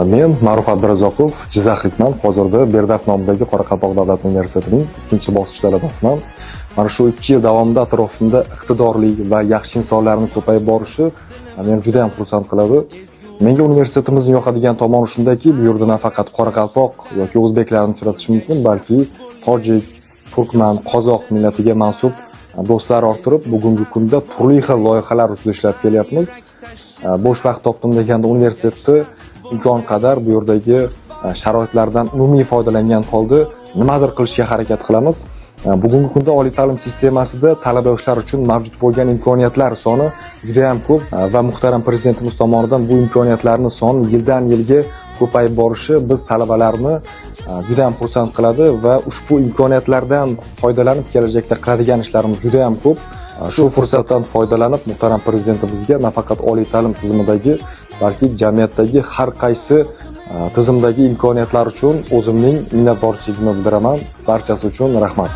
Men Ma'ruf Abdurazzoqov, Jizzaxlikman. Hozirda Berdaf nomidagi Qoraqalpoq davlat universitetining 2-bosqich talabasiman. Mana shu 2 yil davomida atrofimda iqtidorli va yaxshi insonlarning ko'payib borishi meni juda ham xursand qiladi. Menga universitetimizning yoqadigan tomoni shundaki, bu yerda nafaqat Qoraqalpoq yoki o'zbeklarni uchratish mumkin, balki tojik, turkman, qozoq millatiga mansub do'stlar orttirib, bugungi kunda turli xil loyihalar ustida ishlab kelyapmiz. Bo'sh vaqt topdim deganda universitetda imkon qadar bu yerdagi sharoitlardan umumiy foydalangan holda nimadir qilishga harakat qilamiz. Bugungi kunda oliy ta'lim sistemasida talaba yoshlar uchun mavjud bo'lgan imkoniyatlar soni juda ham ko'p va muhtaram prezidentimiz tomonidan bu imkoniyatlarning soni yildan yilga ko'payib borishi biz talabalarni juda ham xursand qiladi va ushbu imkoniyatlardan foydalanib kelajakda qiladigan ishlarimiz juda ham ko'p. Shu fursatdan foydalanib muhtaram prezidentimizga nafaqat oliy ta'lim tizimidagi, balki jamiyatdagi har qaysi tizimdagi imkoniyatlar uchun o'zimning minnatdorchiligimni bildiraman. Barchasi uchun rahmat.